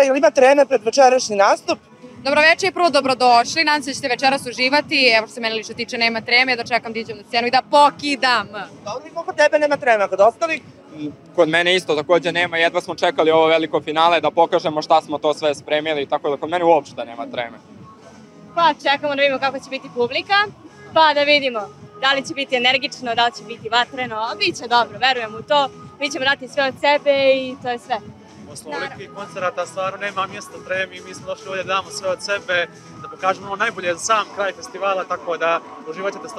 ili ima treme pred večerašnji nastup? Dobroveče i prvo dobrodošli, nadam se da ćete večeras uživati, evo što se mene lično tiče nema treme, dočekam da iđem na scenu i da pokidam. Dobro, i koliko tebe nema treme, kod ostalih? Kod mene isto takođe nema, jedva smo čekali ovo veliko finale da pokažemo šta smo to sve spremili, tako da kod mene uopšte nema treme. Pa čekamo da vidimo kako će biti publika, pa da vidimo da li će biti energično, da li će biti vatreno, biće dobro, verujem u to, mi ćemo dati sve od sebe i to je sve. Posle ovolikih koncerata stvarno nema mjesta tremi, mi smo došli ovdje da damo sve od sebe, da pokažemo ono najbolje za sam kraj festivala, tako da uživat ćete 100%.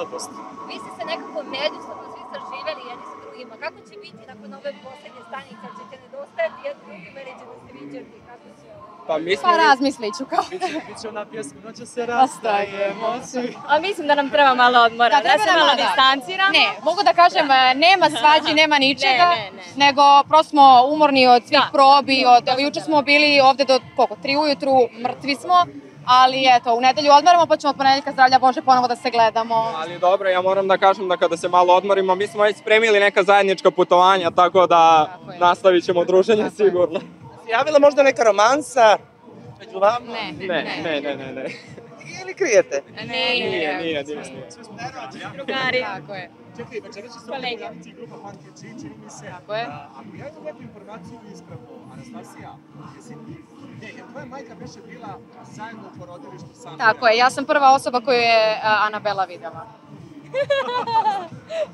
Vi ste se nekako međusobno svi saživeli jedni sa drugima, kako će biti nakon ove poslednje stanice, ćete nedostajati jedni drugima ili ćete se viđati, kako će? Pa razmislit ću kao. Biće ona pjesma, noće se rastajemo svi. A mislim da nam treba malo odmora, da se malo distanciramo. Ne, mogu da kažem, nema svađi, nema ničega, nego prosto smo umorni od svih probi, juče smo bili ovde do 3 ujutru, mrtvi smo, ali eto, u nedelju odmaramo pa ćemo od ponedeljka zdravlja Bože ponovo da se gledamo. Ali dobro, ja moram da kažem da kada se malo odmorimo, mi smo već spremili neka zajednička putovanja, tako da nastavit ćemo druženje sigurno. Javila možda neka romansa među vama? Ne. Ili krijete? Nije. Drugari. Tako je. Čekaj, večera će se organizaciji grupa Pankeči, čini mi se. Tako je. Ako ja imam neku informaciju ispravno, Anastasija, je tvoja majka beše bila zajedno u porodilištu sa Anabelom? Tako je, ja sam prva osoba koju je Anabela videla.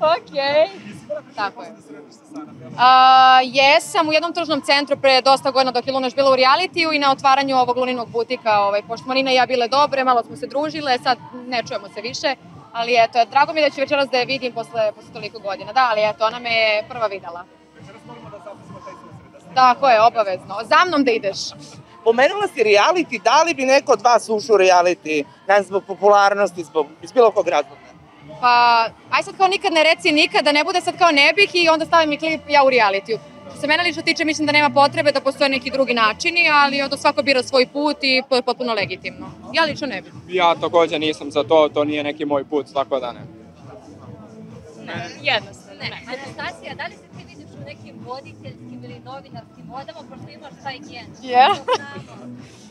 Okej. Tako je. Jesam u jednom tržnom centru pre dosta godina dok je Luna još bila u realitiju i na otvaranju ovog Luninog butika, pošto smo Nina i ja bile dobre, malo smo se družile, sad ne čujemo se više, ali eto, drago mi je da ću večeras da je vidim posle toliko godina, da, ali eto, ona me je prva videla. Večeras moramo da zapazimo taj susret. Tako je, obavezno. Za mnom da ideš. Pomenula si reality, da li bi neko od vas ušao u reality, ne znam, zbog popularnosti, iz bilo kog razloga? Pa, aj sad kao nikad ne reci nikad, da ne bude sad kao ne bih i onda stavim i klip ja u realitiju. Što se mene lično tiče, mislim da nema potrebe da postoje neki drugi načini, ali onda svako bira svoj put i to je potpuno legitimno. Ja lično ne bih. Ja takođe nisam za to, to nije neki moj put, tako da ne. Ne, jednostavno ne. Anastasija, da li se ti vidiš u nekim voditeljskim ili novinarskim vodama, pošto imaš taj gen?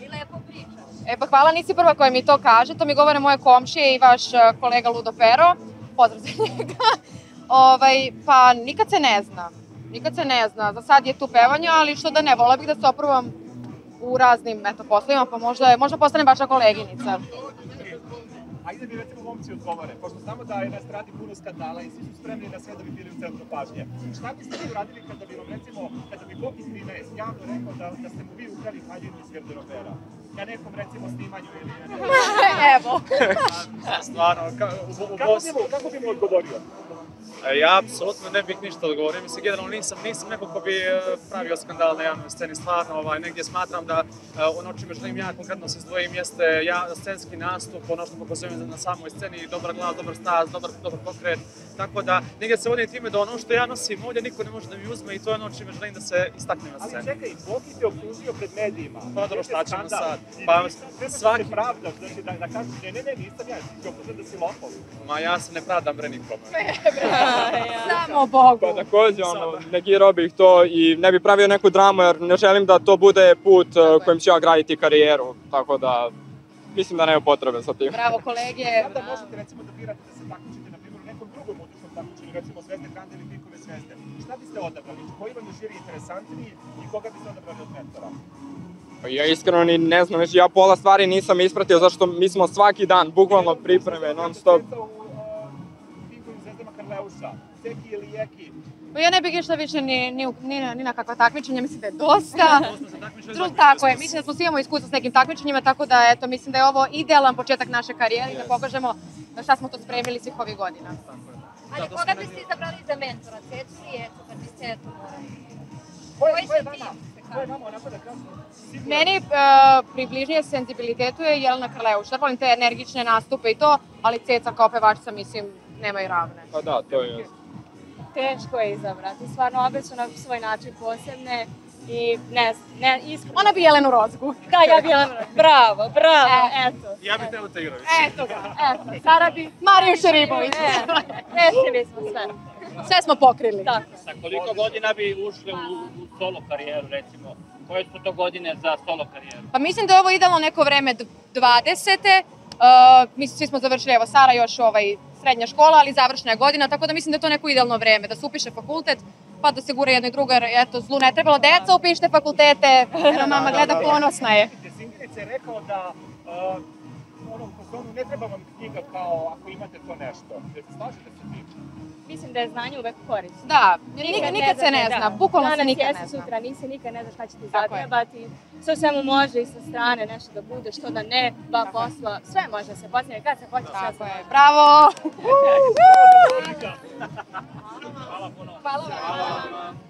I lepo pričaš. Pa hvala, nisi prva koja mi to kaže, to mi govore moje komšije i vaš kolega Ludo Pero, pozdrav za njega. Pa nikad se ne zna, za sad je tu pevanje, ali što da ne, vola bih da se oprobam u raznim poslovima, pa možda postanem vaša koleginica. Ajde mi recimo momci odgovore, pošto znamo da je na stradi puno skandala i svi su spremni na sve da bi bili u centru pažnje. Šta biste vi uradili kada bi vam recimo, kada bi Boki 13 javno rekao da ste mu vi ukrali haljinu iz garderobera? Na nekom recimo snimanju ili... Evo. Stvarno, kako bi mu odgovorio? Ja apsolutno ne bih ništa odgovorio, mislim generalno nisam neko ko bi pravio skandal na javnoj sceni, stvarno negdje smatram da ono čime želim ja konkretno se izdvojim jeste scenski nastup, ono što pokazujem na samoj sceni, dobar glas, dobar stas, dobar pokret, tako da negdje se vodim time da ono što ja nosim ovdje niko ne može da mi uzme i to je ono čime želim da se istaknem na sceni. Ali čekaj, Boki te optužio pred medijima. Pa dobro, šta ćemo sad? Pa svaki pravda, znači da kažeš ne, nisam ja, ti optužio da si lopov. Ma ja se ne pravdam bre nikome. Samo Bogu. Pa takođe, negirao bih to i ne bih pravio neku dramu jer ne želim da to bude put kojim ću ja graditi karijeru, tako da mislim da nema potrebe sa tim. Bravo kolege. Sada možete recimo da birate da se takmičite na primjer u nekom drugom muzičkom takmičenju, recimo Zvezde Grande ili Pikove Zvezde. Šta biste odabrali? Koji vam je žiri interesantniji i koga biste odabrali od mentora? Ja iskreno ni ne znam, ja pola stvari nisam ispratio zašto mi smo svaki dan, bukvalno pripreme, non stop. Seki ili Jeki? Ja ne bih išla više ni na kakva takmičenja, mislim da je dosta. Tako je, mislim da smo svi imamo iskustva s nekim takmičenjima, tako da eto, mislim da je ovo idealan početak naše karijere i da pokažemo šta smo to spremili svih ovih godina. Ali koga biste izabrali za mentora, Cecu ili Etu, kad biste Etu morali? Ko je vama onako da kažem? Meni približnije senzibilitetu je Jelena Krleuša, volim te energične nastupe i to, ali Ceca kao pevačica, mislim, nema i ravne. Pa da, to je jasno. Teško je izabrati, stvarno obe su na svoj način posebne i ne, iskreno. Ona bi Jelenu Rozgu. Da, ja bi Jelenu Rozgu, bravo, eto. Ja bih Teo Tigrović. Eto ga, Sara bi Mariju Šeribović. Rešili smo sve. Sve smo pokrili. Sa koliko godina bi ušli u solo karijeru, recimo, Koje su to godine za solo karijeru? Pa mislim da je ovo idealno neko vreme 20. Mislim, svi smo završili, evo Sara još srednja škola, ali završna je godina, tako da mislim da je to neko idealno vreme, da se upiše fakultet, pa da se gura jedno i drugo, jer eto, zlu ne trebalo. Deca, upišite fakultete, jer mama gleda, ponosna je. Singinic je rekao da u fazonu ne treba vam knjiga kao ako imate to nešto. Jel se slažete sa tim? Mislim da je znanje uvek korisno. Da, nikad se ne zna, bukvalno se nikad ne zna. Sutra nisi, nikad ne znaš šta će ti zatrebati. Sve u svemu može i sa strane nešto da bude, što da ne, ba posla, sve može da se počne, kad se hoće sve se može. Bravo! Hvala puno. Hvala vam.